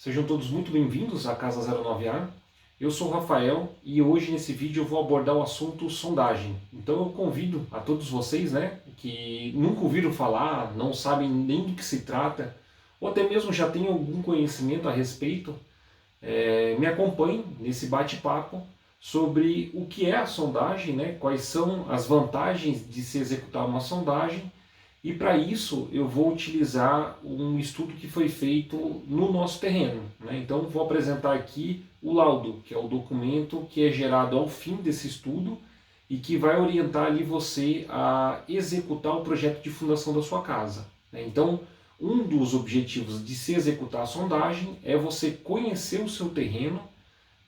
Sejam todos muito bem-vindos à Casa 09A. Eu sou o Rafael e hoje nesse vídeo eu vou abordar o assunto sondagem. Então eu convido a todos vocês, que nunca ouviram falar, não sabem nem do que se trata, ou até mesmo já têm algum conhecimento a respeito, me acompanhem nesse bate-papo sobre o que é a sondagem, quais são as vantagens de se executar uma sondagem. E para isso eu vou utilizar um estudo que foi feito no nosso terreno. Então vou apresentar aqui o laudo, que é o documento que é gerado ao fim desse estudo e que vai orientar ali você a executar o projeto de fundação da sua casa. Então, um dos objetivos de se executar a sondagem é você conhecer o seu terreno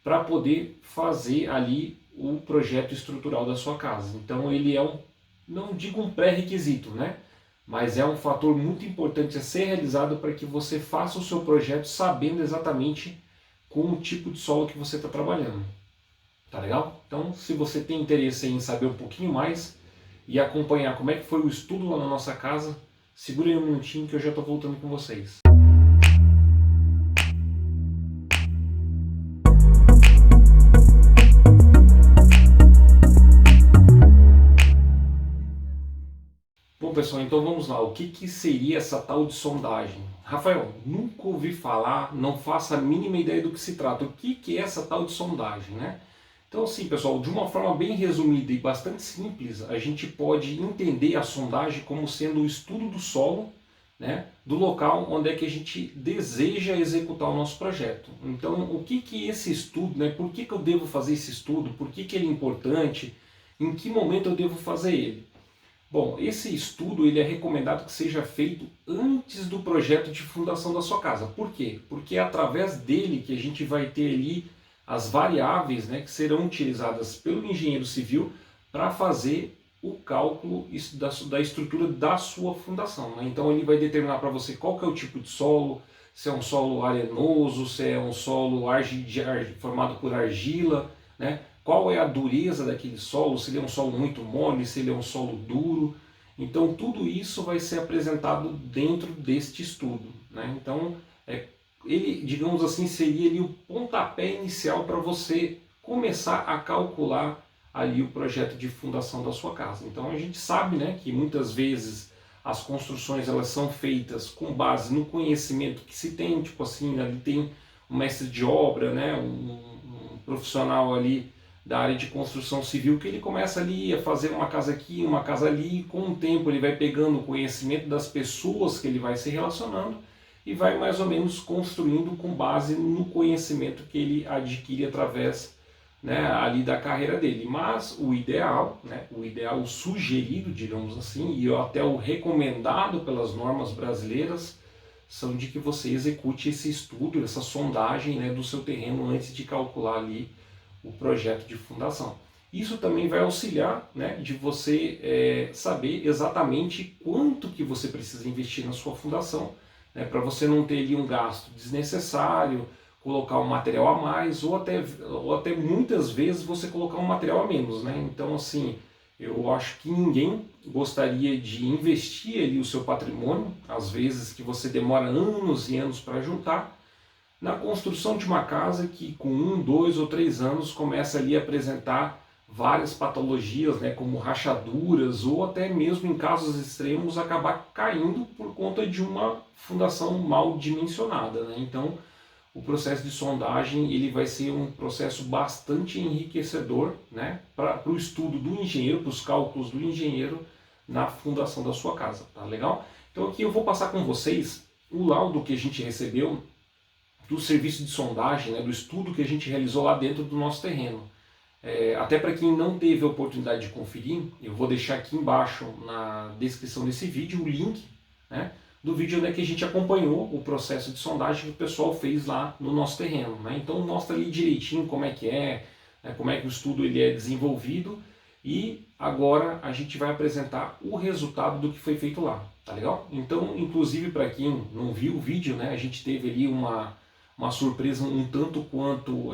para poder fazer ali o projeto estrutural da sua casa. Então ele é não digo um pré-requisito, mas é um fator muito importante a ser realizado para que você faça o seu projeto sabendo exatamente com o tipo de solo que você está trabalhando. Tá legal? Então, se você tem interesse em saber um pouquinho mais e acompanhar como é que foi o estudo lá na nossa casa, segura aí um minutinho que eu já estou voltando com vocês. Bom, pessoal, então vamos lá. O que seria essa tal de sondagem? Rafael, nunca ouvi falar, não faço a mínima ideia do que se trata. O que é essa tal de sondagem, Então, assim, pessoal, de uma forma bem resumida e bastante simples, a gente pode entender a sondagem como sendo o estudo do solo, do local onde é que a gente deseja executar o nosso projeto. Então, o que esse estudo, por que eu devo fazer esse estudo, por que ele é importante, em que momento eu devo fazer ele? Bom, esse estudo ele é recomendado que seja feito antes do projeto de fundação da sua casa. Por quê? Porque é através dele que a gente vai ter ali as variáveis que serão utilizadas pelo engenheiro civil para fazer o cálculo da estrutura da sua fundação. Então ele vai determinar para você qual que é o tipo de solo, se é um solo arenoso, se é um solo formado por argila, qual é a dureza daquele solo, se ele é um solo muito mole, se ele é um solo duro. Então tudo isso vai ser apresentado dentro deste estudo. Então ele, digamos assim, seria ali o pontapé inicial para você começar a calcular ali o projeto de fundação da sua casa. Então a gente sabe que muitas vezes as construções elas são feitas com base no conhecimento que se tem, tipo assim, ali tem um mestre de obra, um profissional ali da área de construção civil, que ele começa ali a fazer uma casa aqui, uma casa ali, e com o tempo ele vai pegando o conhecimento das pessoas que ele vai se relacionando e vai mais ou menos construindo com base no conhecimento que ele adquire através ali da carreira dele. Mas o ideal, o sugerido, digamos assim, e até o recomendado pelas normas brasileiras, são de que você execute esse estudo, essa sondagem do seu terreno antes de calcular ali o projeto de fundação. Isso também vai auxiliar de você saber exatamente quanto que você precisa investir na sua fundação, para você não ter ali um gasto desnecessário, colocar um material a mais, ou até muitas vezes você colocar um material a menos. Então, assim, eu acho que ninguém gostaria de investir ali o seu patrimônio, às vezes que você demora anos e anos para juntar, na construção de uma casa que com 1, 2 ou 3 anos começa ali a apresentar várias patologias, como rachaduras, ou até mesmo em casos extremos acabar caindo por conta de uma fundação mal dimensionada. Então o processo de sondagem ele vai ser um processo bastante enriquecedor para o estudo do engenheiro, para os cálculos do engenheiro na fundação da sua casa. Tá legal? Então aqui eu vou passar com vocês o laudo que a gente recebeu do serviço de sondagem, do estudo que a gente realizou lá dentro do nosso terreno. Até para quem não teve a oportunidade de conferir, eu vou deixar aqui embaixo na descrição desse vídeo o link do vídeo que a gente acompanhou o processo de sondagem que o pessoal fez lá no nosso terreno. Então mostra ali direitinho como é que como é que o estudo ele é desenvolvido, e agora a gente vai apresentar o resultado do que foi feito lá, tá legal? Então, inclusive para quem não viu o vídeo, a gente teve ali uma surpresa um tanto quanto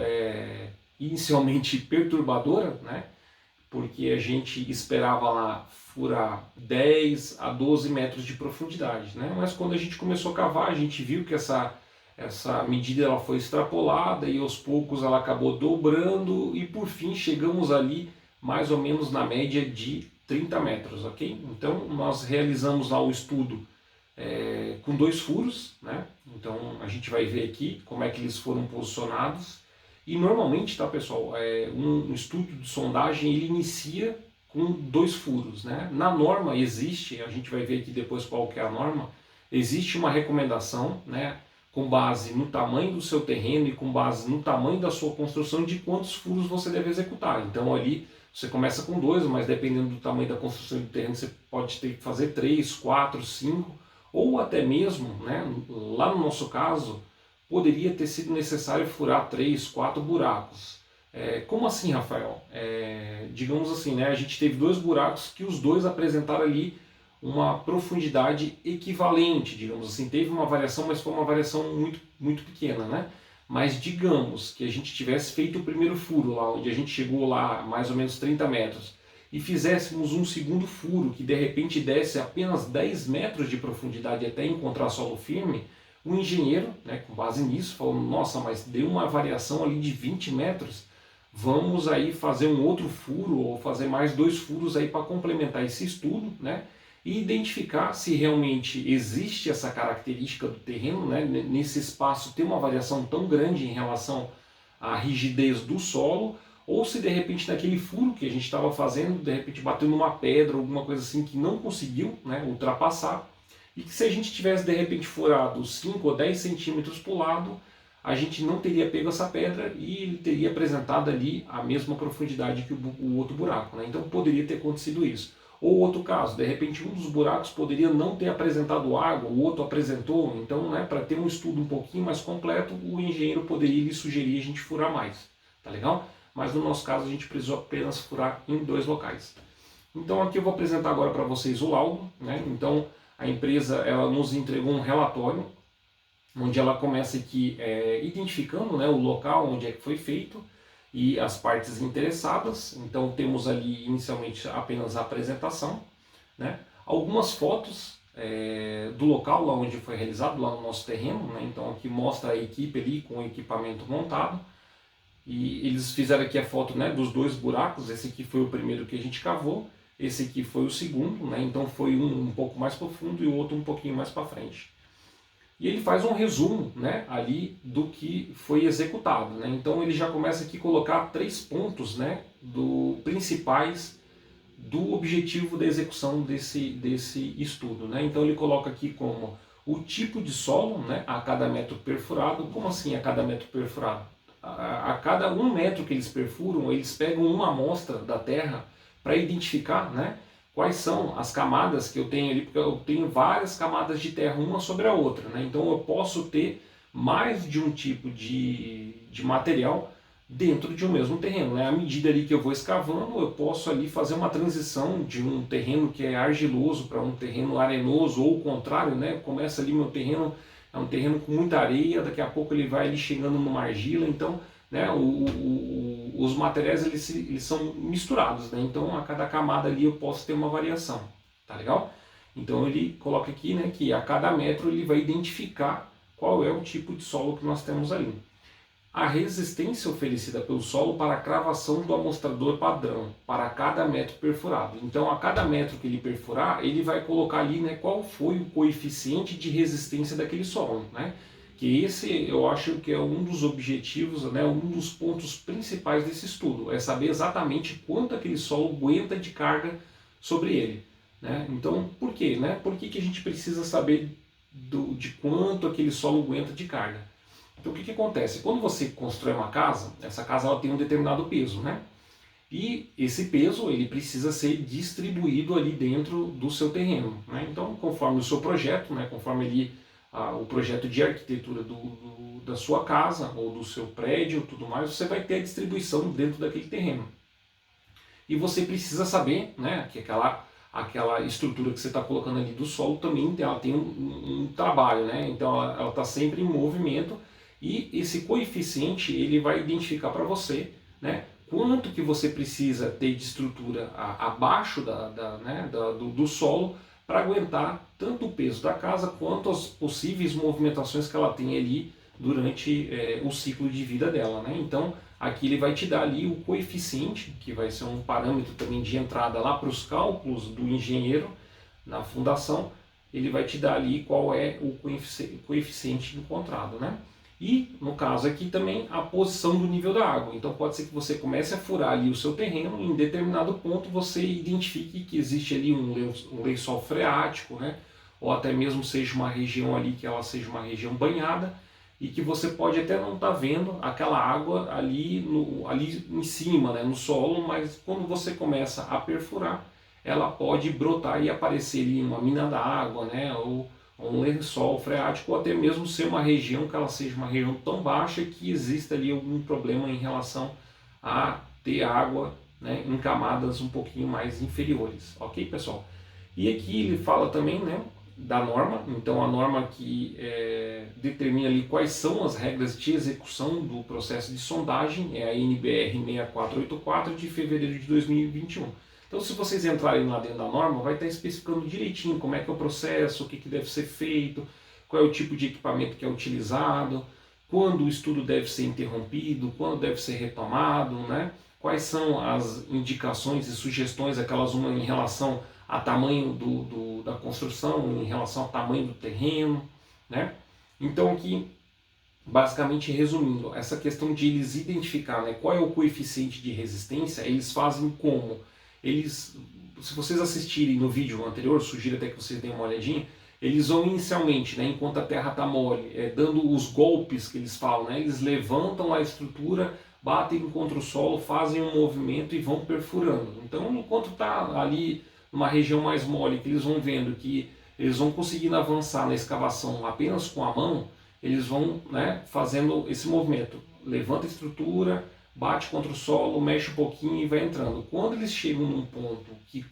inicialmente perturbadora, porque a gente esperava lá furar 10 a 12 metros de profundidade, mas quando a gente começou a cavar, a gente viu que essa essa medida ela foi extrapolada e aos poucos ela acabou dobrando e por fim chegamos ali mais ou menos na média de 30 metros, ok? Então nós realizamos lá o estudo com 2 furos, né? Então a gente vai ver aqui como é que eles foram posicionados. E normalmente, tá pessoal, um estudo de sondagem ele inicia com 2 furos, né? Na norma existe, a gente vai ver aqui depois qual que é a norma, existe uma recomendação, né? Com base no tamanho do seu terreno e com base no tamanho da sua construção de quantos furos você deve executar. Então ali você começa com 2, mas dependendo do tamanho da construção do terreno você pode ter que fazer 3, 4, 5 ou até mesmo, né, lá no nosso caso, poderia ter sido necessário furar 3, 4 buracos. Como assim, Rafael? Digamos assim, né, a gente teve 2 buracos que os dois apresentaram ali uma profundidade equivalente, digamos assim. Teve uma variação, mas foi uma variação muito, muito pequena, né? Mas digamos que a gente tivesse feito o primeiro furo lá, onde a gente chegou lá mais ou menos 30 metros, e fizéssemos um segundo furo que de repente desse apenas 10 metros de profundidade até encontrar solo firme, o engenheiro, né, com base nisso, falou, nossa, mas deu uma variação ali de 20 metros, vamos aí fazer um outro furo ou fazer mais 2 furos aí para complementar esse estudo, né, e identificar se realmente existe essa característica do terreno, né, nesse espaço tem uma variação tão grande em relação à rigidez do solo, ou se de repente naquele furo que a gente estava fazendo, de repente bateu numa pedra, alguma coisa assim que não conseguiu, né, ultrapassar, e que se a gente tivesse de repente furado 5 ou 10 centímetros para o lado, a gente não teria pego essa pedra e ele teria apresentado ali a mesma profundidade que o outro buraco, né? Então poderia ter acontecido isso. Ou outro caso, de repente um dos buracos poderia não ter apresentado água, o outro apresentou, então, né, para ter um estudo um pouquinho mais completo, o engenheiro poderia lhe sugerir a gente furar mais, tá legal? Mas no nosso caso a gente precisou apenas furar em 2 locais. Então aqui eu vou apresentar agora para vocês o laudo, né? Então a empresa ela nos entregou um relatório onde ela começa aqui identificando, né, o local onde é que foi feito e as partes interessadas. Então temos ali inicialmente apenas a apresentação, né? Algumas fotos do local lá onde foi realizado, lá no nosso terreno, né? Então aqui mostra a equipe ali com o equipamento montado. E eles fizeram aqui a foto, né, dos 2 buracos. Esse aqui foi o primeiro que a gente cavou, esse aqui foi o segundo, né? Então foi um pouco mais profundo e o outro um pouquinho mais para frente. E ele faz um resumo, né, ali do que foi executado, né? Então ele já começa aqui a colocar 3 pontos, né, principais do objetivo da execução desse estudo, né? Então ele coloca aqui como o tipo de solo, né, a cada metro perfurado. Como assim a cada metro perfurado? A cada 1 metro que eles perfuram, eles pegam uma amostra da terra para identificar, né, quais são as camadas que eu tenho ali, porque eu tenho várias camadas de terra uma sobre a outra, né? Então eu posso ter mais de um tipo de material dentro de um mesmo terreno, né? À medida ali que eu vou escavando, eu posso ali fazer uma transição de um terreno que é argiloso para um terreno arenoso, ou o contrário, né? Começa ali meu terreno, é um terreno com muita areia, daqui a pouco ele vai ali chegando numa argila, então, né, os materiais eles são misturados, né? Então a cada camada ali eu posso ter uma variação, tá legal? Então ele coloca aqui, né, que a cada metro ele vai identificar qual é o tipo de solo que nós temos ali. A resistência oferecida pelo solo para a cravação do amostrador padrão para cada metro perfurado. Então a cada metro que ele perfurar, ele vai colocar ali, né, qual foi o coeficiente de resistência daquele solo, né? Que esse eu acho que é um dos objetivos, né, um dos pontos principais desse estudo, é saber exatamente quanto aquele solo aguenta de carga sobre ele, né? Então, por quê, né? Por que a gente precisa saber de quanto aquele solo aguenta de carga? Então, o que acontece? Quando você constrói uma casa, essa casa ela tem um determinado peso, né? E esse peso ele precisa ser distribuído ali dentro do seu terreno, né? Então, conforme o seu projeto, né, conforme ali o projeto de arquitetura da sua casa ou do seu prédio, tudo mais, você vai ter a distribuição dentro daquele terreno. E você precisa saber, né, que aquela estrutura que você está colocando ali do solo também ela tem um trabalho, né? Então ela está sempre em movimento e esse coeficiente ele vai identificar para você, né, quanto que você precisa ter de estrutura abaixo do solo para aguentar tanto o peso da casa quanto as possíveis movimentações que ela tem ali durante o ciclo de vida dela, né? Então aqui ele vai te dar ali o coeficiente, que vai ser um parâmetro também de entrada lá para os cálculos do engenheiro na fundação, ele vai te dar ali qual é o coeficiente encontrado, né? E, no caso aqui também, a posição do nível da água. Então pode ser que você comece a furar ali o seu terreno e em determinado ponto você identifique que existe ali um lençol freático, né? Ou até mesmo seja uma região ali que ela seja uma região banhada e que você pode até não estar vendo aquela água ali em cima, né? No solo, mas quando você começa a perfurar, ela pode brotar e aparecer ali uma mina d'água, né? Ou um lençol freático, ou até mesmo ser uma região que ela seja uma região tão baixa que exista ali algum problema em relação a ter água, né, em camadas um pouquinho mais inferiores, ok, pessoal? E aqui ele fala também, né, da norma, então a norma que determina ali quais são as regras de execução do processo de sondagem é a NBR 6484 de fevereiro de 2021. Então, se vocês entrarem lá dentro da norma, vai estar especificando direitinho como é que é o processo, o que deve ser feito, qual é o tipo de equipamento que é utilizado, quando o estudo deve ser interrompido, quando deve ser retomado, né? Quais são as indicações e sugestões, aquelas uma em relação a tamanho da construção, em relação ao tamanho do terreno, né? Então, aqui, basicamente resumindo, essa questão de eles identificar, né, qual é o coeficiente de resistência, eles fazem como? Eles, se vocês assistirem no vídeo anterior, sugiro até que vocês deem uma olhadinha, eles vão inicialmente, né, enquanto a terra está mole, dando os golpes que eles falam, né, eles levantam a estrutura, batem contra o solo, fazem um movimento e vão perfurando. Então, enquanto está ali numa região mais mole, que eles vão vendo que eles vão conseguindo avançar na escavação apenas com a mão, eles vão, né, fazendo esse movimento, levanta a estrutura, bate contra o solo, mexe um pouquinho e vai entrando. Quando eles chegam num ponto que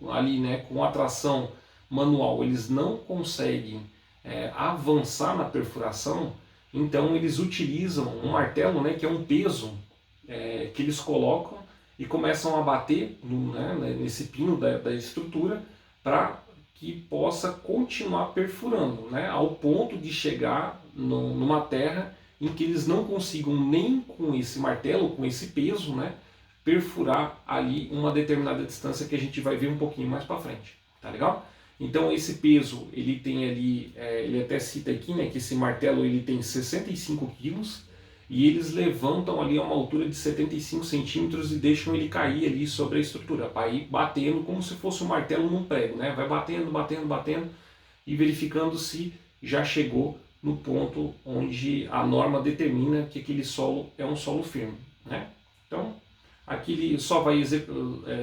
ali, né, com a tração manual eles não conseguem avançar na perfuração, então eles utilizam um martelo, né, que é um peso que eles colocam e começam a bater nesse pino da estrutura para que possa continuar perfurando, né, ao ponto de chegar numa terra em que eles não consigam nem com esse martelo, com esse peso, né, perfurar ali uma determinada distância que a gente vai ver um pouquinho mais para frente, tá legal? Então esse peso, ele tem ali, ele até cita aqui, né, que esse martelo ele tem 65 quilos e eles levantam ali a uma altura de 75 centímetros e deixam ele cair ali sobre a estrutura, para ir batendo como se fosse um martelo num prego, né? Vai batendo, batendo, batendo e verificando se já chegou no ponto onde a norma determina que aquele solo é um solo firme, né? Então, aqui ele só vai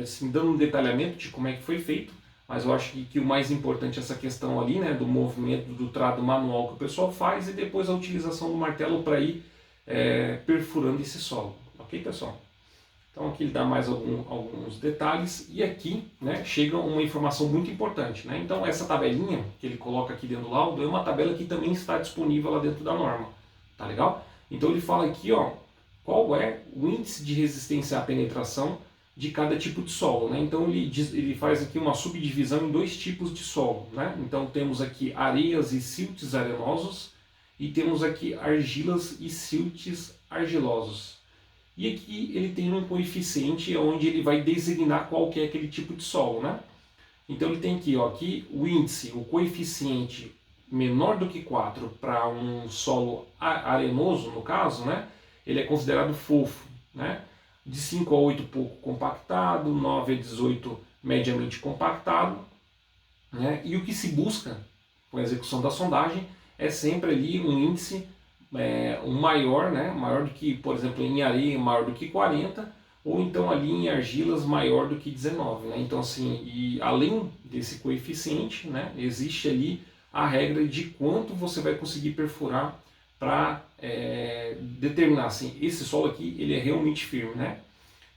assim, dando um detalhamento de como é que foi feito, mas eu acho que o mais importante é essa questão ali, né, do movimento do trado manual que o pessoal faz e depois a utilização do martelo para ir perfurando esse solo, ok, pessoal? Então aqui ele dá mais alguns detalhes e aqui, né, chega uma informação muito importante, né? Então essa tabelinha que ele coloca aqui dentro do laudo é uma tabela que também está disponível lá dentro da norma, tá legal? Então ele fala aqui, ó, qual é o índice de resistência à penetração de cada tipo de solo, né? Então ele faz aqui uma subdivisão em dois tipos de solo, né? Então temos aqui areias e siltes arenosos e temos aqui argilas e siltes argilosos. E aqui ele tem um coeficiente onde ele vai designar qual que é aquele tipo de solo, né? Então ele tem aqui, ó, aqui o índice, o coeficiente menor do que 4 para um solo arenoso, no caso, né? Ele é considerado fofo, né? De 5 a 8 pouco compactado, 9 a 18 mediamente compactado, né? E o que se busca com a execução da sondagem é sempre ali um índice um maior, né? Maior do que, por exemplo, em areia maior do que 40, ou então ali em argilas maior do que 19, né? Então assim, e além desse coeficiente, né, existe ali a regra de quanto você vai conseguir perfurar para determinar assim, esse solo aqui ele é realmente firme, né?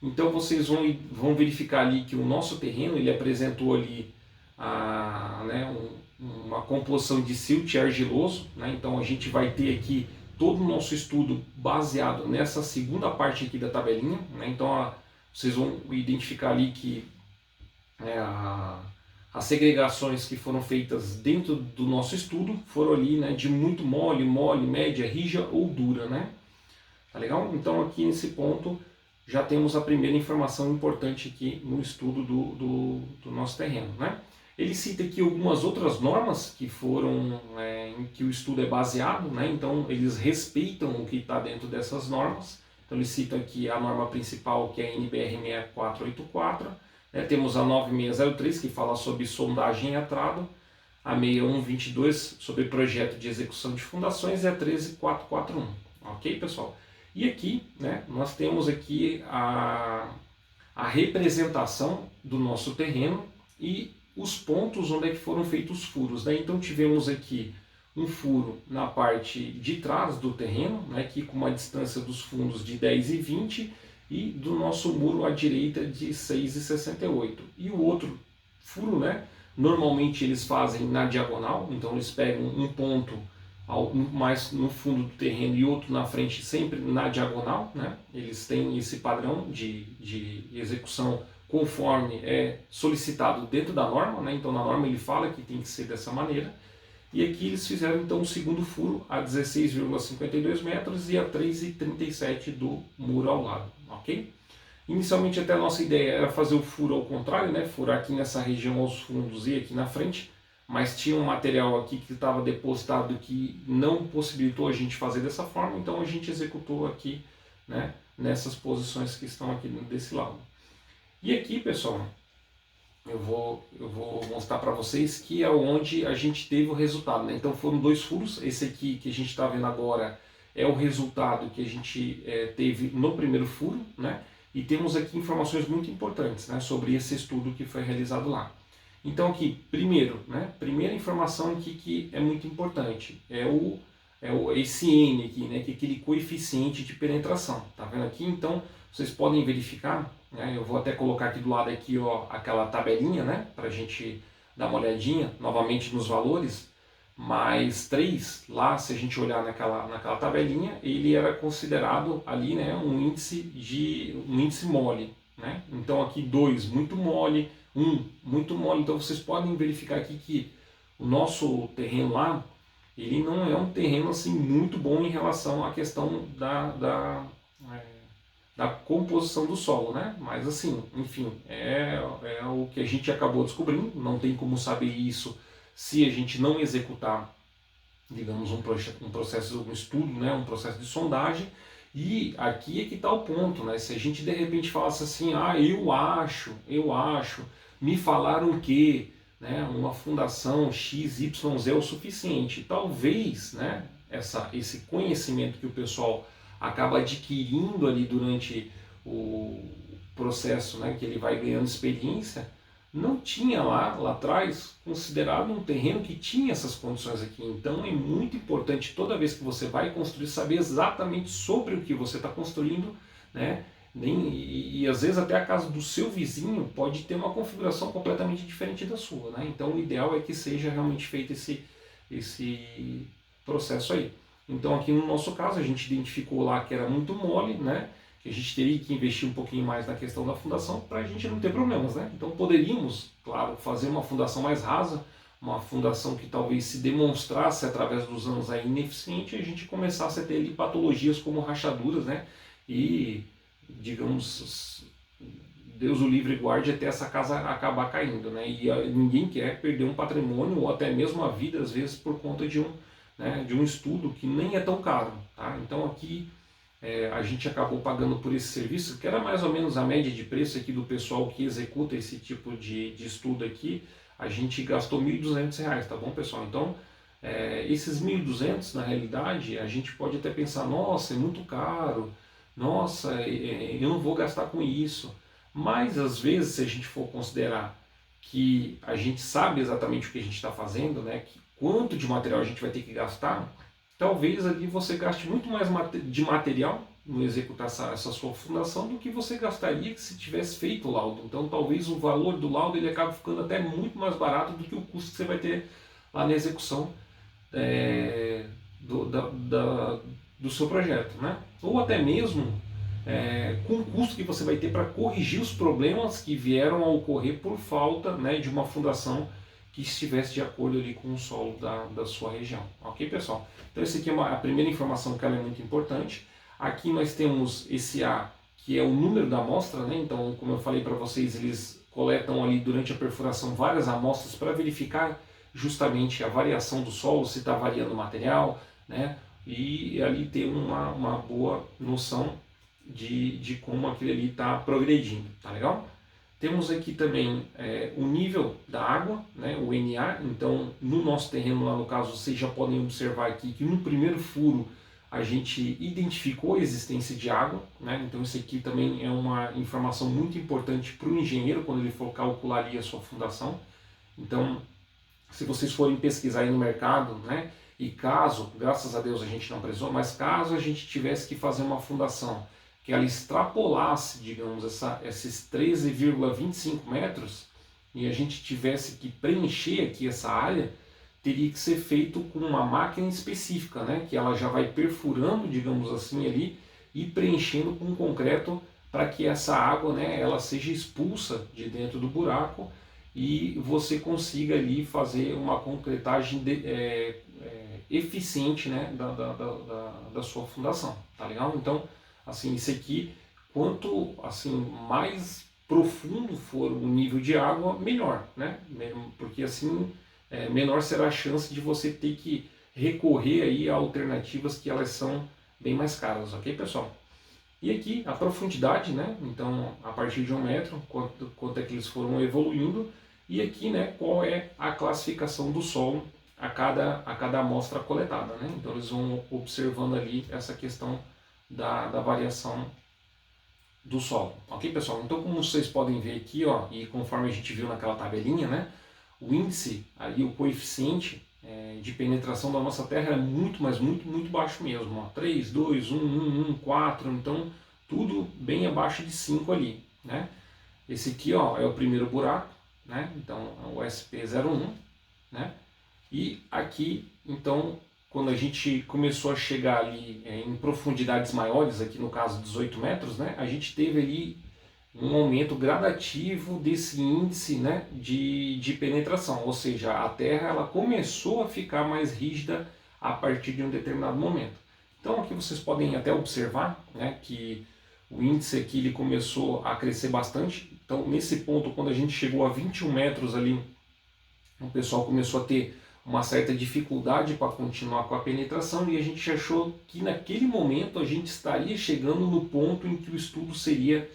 Então vocês vão verificar ali que o nosso terreno ele apresentou ali uma composição de silt argiloso, né? Então a gente vai ter aqui todo o nosso estudo baseado nessa segunda parte aqui da tabelinha, né? Então vocês vão identificar ali que a As segregações que foram feitas dentro do nosso estudo foram ali, né, de muito mole, mole, média, rija ou dura, né? Tá legal? Então aqui nesse ponto já temos a primeira informação importante aqui no estudo do nosso terreno, né? Ele cita aqui algumas outras normas que foram, em que o estudo é baseado, né? Então eles respeitam o que está dentro dessas normas. Então ele cita aqui a norma principal, que é a NBR 6484, né? Temos a 9603, que fala sobre sondagem e atrado, a 6122 sobre projeto de execução de fundações e a 13441, ok, pessoal? E aqui, né, nós temos aqui a representação do nosso terreno e os pontos onde é que foram feitos os furos, né? Então tivemos aqui um furo na parte de trás do terreno, né, aqui com uma distância dos fundos de 10 e 20 e do nosso muro à direita de 6,68. E o outro furo, né, normalmente eles fazem na diagonal, então eles pegam um ponto mais no fundo do terreno e outro na frente, sempre na diagonal, né? Eles têm esse padrão de execução conforme é solicitado dentro da norma, né? Então na norma ele fala que tem que ser dessa maneira. E aqui eles fizeram então o segundo furo a 16,52 metros e a 3,37 do muro ao lado, ok? Inicialmente até a nossa ideia era fazer o furo ao contrário, né? Furar aqui nessa região aos fundos e aqui na frente, mas tinha um material aqui que estava depositado que não possibilitou a gente fazer dessa forma, então a gente executou aqui, né, nessas posições que estão aqui desse lado. E aqui, pessoal, eu vou mostrar para vocês que é onde a gente teve o resultado, né? Então foram dois furos, esse aqui que a gente está vendo agora é o resultado que a gente teve no primeiro furo, né? E temos aqui informações muito importantes, né, sobre esse estudo que foi realizado lá. Então aqui, primeiro, né, primeira informação aqui que é muito importante, esse N aqui, né, que é aquele coeficiente de penetração, tá vendo aqui? Então vocês podem verificar, né, eu vou até colocar aqui do lado aqui, ó, aquela tabelinha, né, para a gente dar uma olhadinha novamente nos valores, mais 3, lá se a gente olhar naquela tabelinha, ele era considerado ali, né, um índice mole, né? Então aqui 2 muito mole, 1 muito mole, então vocês podem verificar aqui que o nosso terreno lá, ele não é um terreno assim muito bom em relação à questão da composição do solo, né? Mas assim, enfim, é o que a gente acabou descobrindo, não tem como saber isso se a gente não executar, digamos, um processo, um estudo, né? Um processo de sondagem. E aqui é que está o ponto, né? Se a gente de repente falasse assim, eu acho, me falaram que, né, uma fundação XYZ é o suficiente. Talvez, né, esse conhecimento que o pessoal acaba adquirindo ali durante o processo, né, que ele vai ganhando experiência, não tinha lá atrás considerado um terreno que tinha essas condições aqui. Então é muito importante toda vez que você vai construir saber exatamente sobre o que você está construindo, né? E às vezes até a casa do seu vizinho pode ter uma configuração completamente diferente da sua, né? Então o ideal é que seja realmente feito esse processo aí. Então aqui no nosso caso a gente identificou lá que era muito mole, né? Que a gente teria que investir um pouquinho mais na questão da fundação para a gente não ter problemas, né? Então poderíamos, claro, fazer uma fundação mais rasa, uma fundação que talvez se demonstrasse através dos anos aí ineficiente e a gente começasse a ter ali patologias como rachaduras, né? E, digamos, Deus o livre e guarde até essa casa acabar caindo, né? E ninguém quer perder um patrimônio ou até mesmo a vida, às vezes, por conta de um estudo que nem é tão caro, tá? Então aqui a gente acabou pagando por esse serviço, que era mais ou menos a média de preço aqui do pessoal que executa esse tipo de estudo aqui, a gente gastou R$ 1.200, tá bom, pessoal? Então, esses 1.200, na realidade, a gente pode até pensar, nossa, é muito caro, nossa, eu não vou gastar com isso. Mas, às vezes, se a gente for considerar que a gente sabe exatamente o que a gente está fazendo, né, que quanto de material a gente vai ter que gastar, talvez ali você gaste muito mais de material no executar essa sua fundação do que você gastaria se tivesse feito o laudo. Então talvez o valor do laudo ele acabe ficando até muito mais barato do que o custo que você vai ter lá na execução do seu projeto, né? Ou até mesmo com o custo que você vai ter para corrigir os problemas que vieram a ocorrer por falta, né, de uma fundação que estivesse de acordo ali com o solo da sua região. Ok, pessoal? Então essa aqui é a primeira informação que ela é muito importante. Aqui nós temos esse A, que é o número da amostra, né? Então, como eu falei para vocês, eles coletam ali durante a perfuração várias amostras para verificar justamente a variação do solo, se está variando o material, né? E ali ter uma boa noção de como aquele ali está progredindo, tá legal? Temos aqui também o nível da água, né, o NA. Então, no nosso terreno lá no caso, vocês já podem observar aqui que no primeiro furo a gente identificou a existência de água, né? Então isso aqui também é uma informação muito importante para o engenheiro quando ele for calcular ali a sua fundação. Então, se vocês forem pesquisar aí no mercado, né, e caso, graças a Deus a gente não precisou, mas caso a gente tivesse que fazer uma fundação que ela extrapolasse, digamos, esses 13,25 metros e a gente tivesse que preencher aqui essa área, teria que ser feito com uma máquina específica, né, que ela já vai perfurando, digamos assim, ali e preenchendo com concreto para que essa água, né, ela seja expulsa de dentro do buraco e você consiga ali fazer uma concretagem eficiente, né, da sua fundação, tá legal? Então, assim, isso aqui, quanto assim mais profundo for o nível de água, melhor, né? Porque assim, menor será a chance de você ter que recorrer aí a alternativas que elas são bem mais caras, ok, pessoal? E aqui a profundidade, né? Então, a partir de 1 metro, quanto é que eles foram evoluindo, e aqui, né, qual é a classificação do solo a cada amostra coletada, né? Então, eles vão observando ali essa questão da variação do solo, ok, pessoal? Então, como vocês podem ver aqui, ó, e conforme a gente viu naquela tabelinha, né, o índice ali, o coeficiente de penetração da nossa Terra é muito, mas muito, muito baixo mesmo, ó, 3, 2, 1, 1, 1, 4, então tudo bem abaixo de 5 ali, né? Esse aqui, ó, é o primeiro buraco, né? Então, é o SP01, né? E aqui, então, quando a gente começou a chegar ali em profundidades maiores, aqui no caso 18 metros, né, a gente teve ali um aumento gradativo desse índice, né, de penetração, ou seja, a Terra ela começou a ficar mais rígida a partir de um determinado momento. Então aqui vocês podem até observar, né, que o índice aqui ele começou a crescer bastante. Então nesse ponto, quando a gente chegou a 21 metros ali, o pessoal começou a ter uma certa dificuldade para continuar com a penetração e a gente achou que naquele momento a gente estaria chegando no ponto em que o estudo seria,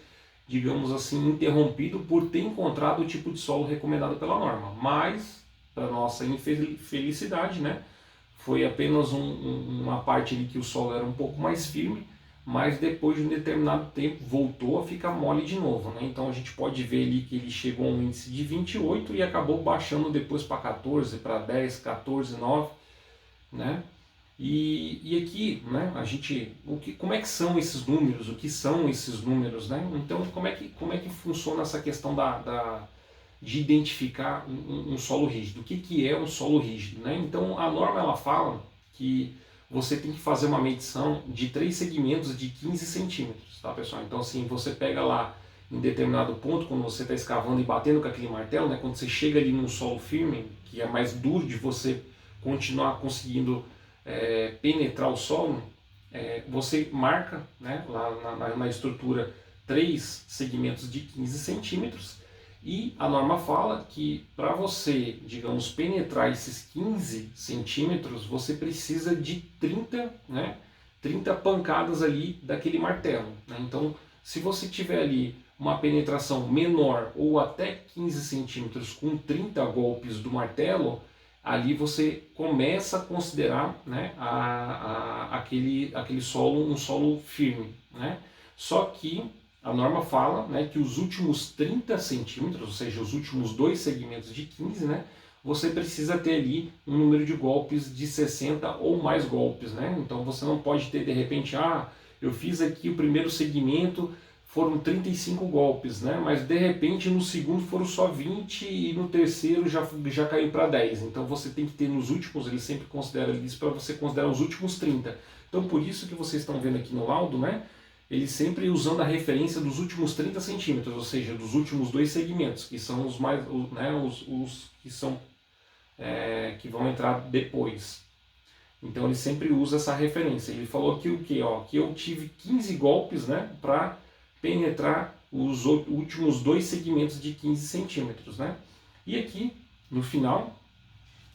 digamos assim, interrompido por ter encontrado o tipo de solo recomendado pela norma. Mas, para nossa infelicidade, né, foi apenas uma parte ali que o solo era um pouco mais firme, mas depois de um determinado tempo voltou a ficar mole de novo, né? Então a gente pode ver ali que ele chegou a um índice de 28 e acabou baixando depois para 14, para 10, 14, 9, né? E aqui, né, a gente, como é que são esses números, o que são esses números, né? Então como é que funciona essa questão de identificar um solo rígido? O que é um solo rígido, né? Então a norma ela fala que você tem que fazer uma medição de 3 segmentos de 15 centímetros, tá, pessoal? Então assim, você pega lá em determinado ponto, quando você está escavando e batendo com aquele martelo, né, quando você chega ali num solo firme, que é mais duro de você continuar conseguindo penetrar o solo, você marca, né, lá na estrutura 3 segmentos de 15 centímetros e a norma fala que para você, digamos, penetrar esses 15 centímetros, você precisa de 30, né, 30 pancadas ali daquele martelo, né? Então, se você tiver ali uma penetração menor ou até 15 centímetros com 30 golpes do martelo, ali você começa a considerar, né, aquele solo um solo firme, né? Só que a norma fala, né, que os últimos 30 centímetros, ou seja, os últimos 2 segmentos de 15, né, você precisa ter ali um número de golpes de 60 ou mais golpes, né? Então você não pode ter de repente, eu fiz aqui o primeiro segmento, foram 35 golpes, né? Mas de repente no segundo foram só 20 e no terceiro já caiu para 10. Então você tem que ter nos últimos, ele sempre considera isso para você considerar os últimos 30. Então por isso que vocês estão vendo aqui no laudo, né, ele sempre usando a referência dos últimos 30 centímetros, ou seja, dos últimos dois segmentos, que são os mais, né, os que são que vão entrar depois. Então ele sempre usa essa referência. Ele falou aqui o que? Que eu tive 15 golpes, né, para penetrar os últimos dois segmentos de 15 centímetros. Né? E aqui, no final,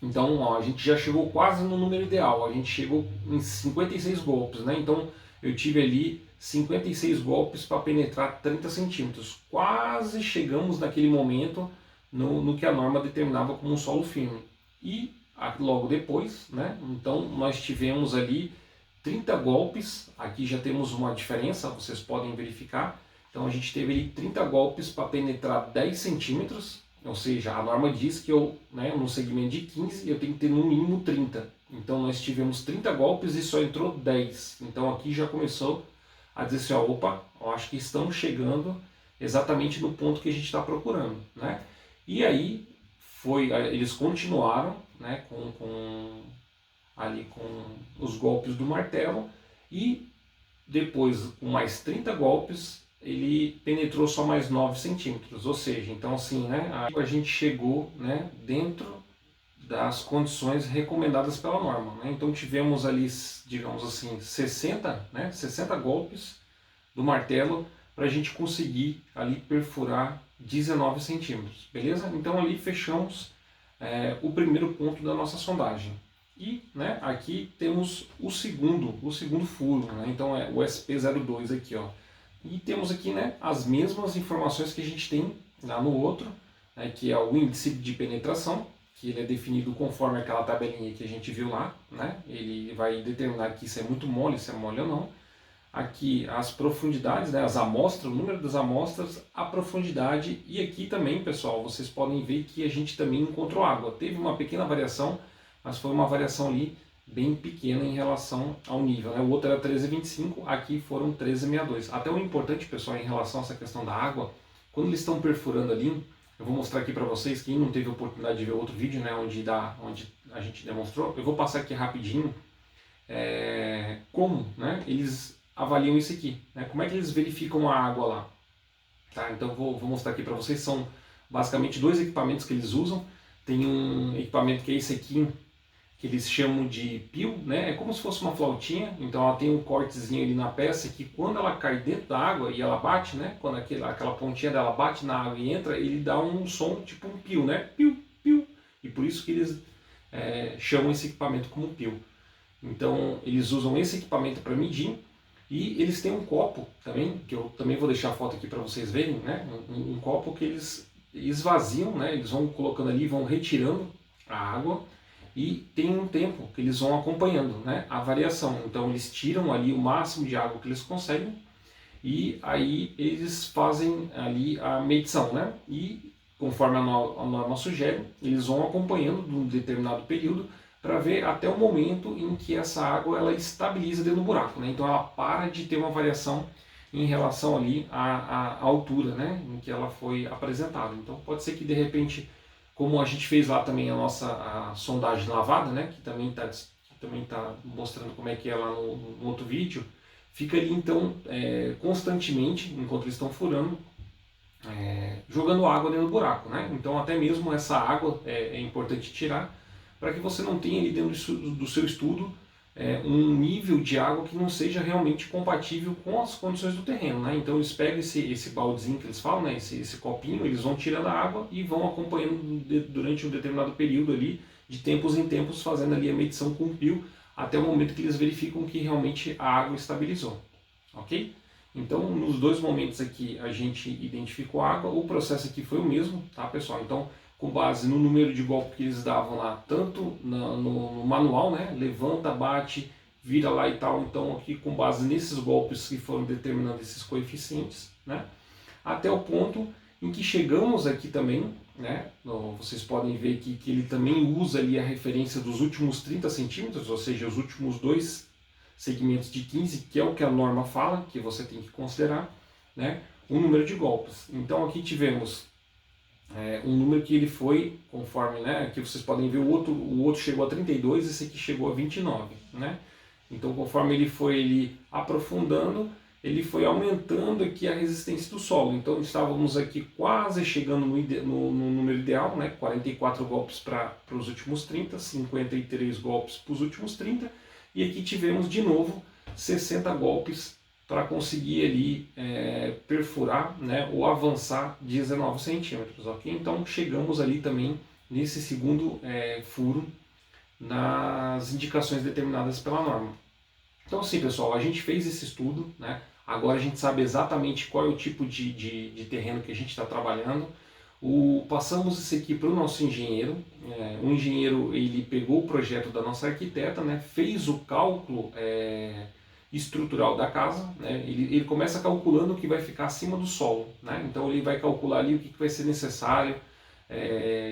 então a gente já chegou quase no número ideal. A gente chegou em 56 golpes. Né? Então eu tive ali 56 golpes para penetrar 30 centímetros. Quase chegamos naquele momento no que a norma determinava como um solo firme. E logo depois, né? Então nós tivemos ali 30 golpes, aqui já temos uma diferença, vocês podem verificar. Então a gente teve ali 30 golpes para penetrar 10 centímetros, ou seja, a norma diz que eu, né, no segmento de 15, eu tenho que ter no mínimo 30. Então nós tivemos 30 golpes e só entrou 10. Então aqui já começou a dizer assim, opa, eu acho que estamos chegando exatamente no ponto que a gente está procurando. Né? E aí eles continuaram, né, ali com os golpes do martelo, e depois, com mais 30 golpes, ele penetrou só mais 9 centímetros. Ou seja, então assim, né, a gente chegou, né, dentro das condições recomendadas pela norma. Né? Então tivemos ali, digamos assim, 60 golpes do martelo para a gente conseguir ali perfurar 19 centímetros, beleza? Então ali fechamos o primeiro ponto da nossa sondagem. E, né, aqui temos o segundo furo, né? Então é o SP02 aqui, ó. E temos aqui, né, as mesmas informações que a gente tem lá no outro, né, que é o índice de penetração, que ele é definido conforme aquela tabelinha que a gente viu lá, né? Ele vai determinar aqui se é muito mole, se é mole ou não. Aqui as profundidades, né, as amostras, o número das amostras, a profundidade, e aqui também, pessoal, vocês podem ver que a gente também encontrou água. Teve uma pequena variação, mas foi uma variação ali bem pequena em relação ao nível. Né? O outro era 13,25, aqui foram 13,62. Até o importante, pessoal, em relação a essa questão da água, quando eles estão perfurando ali, eu vou mostrar aqui para vocês, quem não teve a oportunidade de ver outro vídeo, né, onde a gente demonstrou, eu vou passar aqui rapidinho como, né, eles avaliam isso aqui, né? Como é que eles verificam a água lá? Tá? Então vou mostrar aqui para vocês, são basicamente dois equipamentos que eles usam. Tem um equipamento que é esse aqui, que eles chamam de peel, né? É como se fosse uma flautinha, então ela tem um cortezinho ali na peça que quando ela cai dentro da água e ela bate, né? Quando aquela pontinha dela bate na água e entra, ele dá um som tipo um peel, né? Peel, peel. E por isso que eles chamam esse equipamento como peel. Então eles usam esse equipamento para medir. E eles têm um copo também, que eu também vou deixar a foto aqui para vocês verem, né? Um copo que eles esvaziam, né? Eles vão colocando ali, vão retirando a água, e tem um tempo que eles vão acompanhando, né, a variação. Então eles tiram ali o máximo de água que eles conseguem, e aí eles fazem ali a medição, né? E conforme a norma sugere, eles vão acompanhando de um determinado período para ver até o momento em que essa água ela estabiliza dentro do buraco, né? Então ela para de ter uma variação em relação ali à altura, né, em que ela foi apresentada. Então pode ser que de repente, como a gente fez lá também a sondagem lavada, né, que também tá mostrando como é que é lá no outro vídeo, fica ali então constantemente, enquanto eles estão furando, jogando água dentro do buraco, né? Então até mesmo essa água é importante tirar, para que você não tenha ali dentro do seu estudo um nível de água que não seja realmente compatível com as condições do terreno. Né? Então eles pegam esse baldezinho que eles falam, né? esse copinho, eles vão tirando a água e vão acompanhando durante um determinado período ali, de tempos em tempos, fazendo ali a medição com o peel, até o momento que eles verificam que realmente a água estabilizou. Ok? Então nos dois momentos aqui a gente identificou a água, o processo aqui foi o mesmo, tá, pessoal? Então, com base no número de golpes que eles davam lá, tanto no manual, né, levanta, bate, vira lá e tal, então aqui com base nesses golpes que foram determinando esses coeficientes, né, até o ponto em que chegamos aqui também, né, vocês podem ver que ele também usa ali a referência dos últimos 30 centímetros, ou seja, os últimos dois segmentos de 15, que é o que a norma fala, que você tem que considerar, né, o número de golpes. Então aqui tivemos um número que ele foi, conforme, né, aqui vocês podem ver, o outro chegou a 32, esse aqui chegou a 29, né? Então conforme ele foi aprofundando, ele foi aumentando aqui a resistência do solo. Então estávamos aqui quase chegando no número ideal, né? 44 golpes para os últimos 30, 53 golpes para os últimos 30, e aqui tivemos de novo 60 golpes para conseguir ali perfurar, né, ou avançar 19 centímetros, ok? Então chegamos ali também nesse segundo furo nas indicações determinadas pela norma. Então assim, pessoal, a gente fez esse estudo, né? Agora a gente sabe exatamente qual é o tipo de terreno que a gente está trabalhando. Passamos isso aqui para o nosso engenheiro. O engenheiro ele pegou o projeto da nossa arquiteta, né? Fez o cálculo estrutural da casa, né? Ele começa calculando o que vai ficar acima do solo, né? Então ele vai calcular ali o que vai ser necessário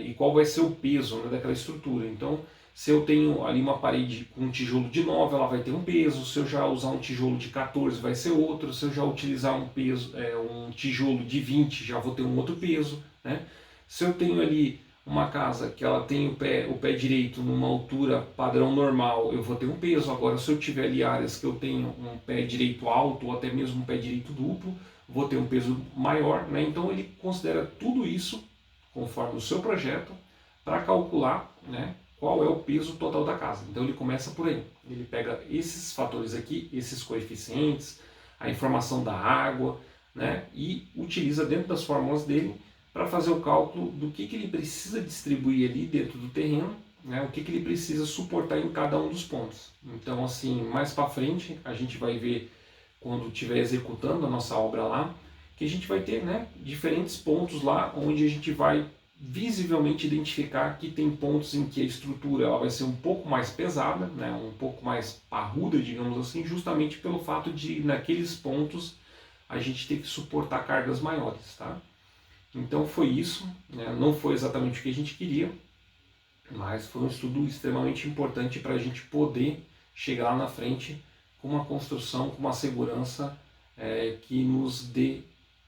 e qual vai ser o peso, né, daquela estrutura. Então, se eu tenho ali uma parede com um tijolo de 9, ela vai ter um peso. Se eu já usar um tijolo de 14, vai ser outro. Se eu já utilizar um tijolo de 20, já vou ter um outro peso, né? Se eu tenho ali uma casa que ela tem o pé direito numa altura padrão normal, eu vou ter um peso. Agora, se eu tiver ali áreas que eu tenho um pé direito alto ou até mesmo um pé direito duplo, vou ter um peso maior, né? Então ele considera tudo isso conforme o seu projeto para calcular, né, qual é o peso total da casa. Então ele começa por aí. Ele pega esses fatores aqui, esses coeficientes, a informação da água, né, e utiliza dentro das fórmulas dele para fazer o cálculo do que ele precisa distribuir ali dentro do terreno, né, o que ele precisa suportar em cada um dos pontos. Então, assim, mais para frente, a gente vai ver, quando estiver executando a nossa obra lá, que a gente vai ter, né, diferentes pontos lá onde a gente vai visivelmente identificar que tem pontos em que a estrutura ela vai ser um pouco mais pesada, né, um pouco mais parruda, digamos assim, justamente pelo fato de naqueles pontos a gente ter que suportar cargas maiores, tá? Então foi isso, né? Não foi exatamente o que a gente queria, mas foi um estudo extremamente importante para a gente poder chegar lá na frente com uma construção, com uma segurança que nos dê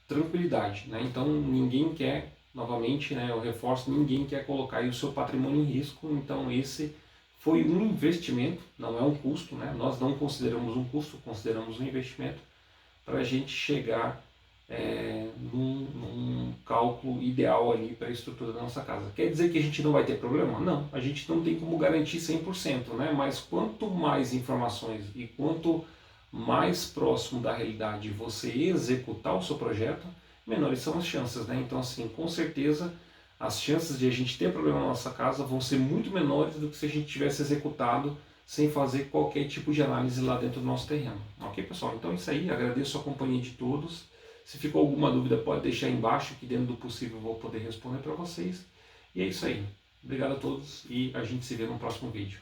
tranquilidade, né? Então ninguém quer, novamente, né, eu reforço, ninguém quer colocar aí o seu patrimônio em risco. Então esse foi um investimento, não é um custo, né? Nós não consideramos um custo, consideramos um investimento para a gente chegar num cálculo ideal ali para a estrutura da nossa casa. Quer dizer que a gente não vai ter problema? Não, a gente não tem como garantir 100%, né? Mas quanto mais informações e quanto mais próximo da realidade você executar o seu projeto, menores são as chances, né? Então, assim, com certeza as chances de a gente ter problema na nossa casa vão ser muito menores do que se a gente tivesse executado sem fazer qualquer tipo de análise lá dentro do nosso terreno. Ok, pessoal? Então é isso aí, agradeço a companhia de todos. Se ficou alguma dúvida, pode deixar aí embaixo, que dentro do possível eu vou poder responder para vocês. E é isso aí. Obrigado a todos e a gente se vê no próximo vídeo.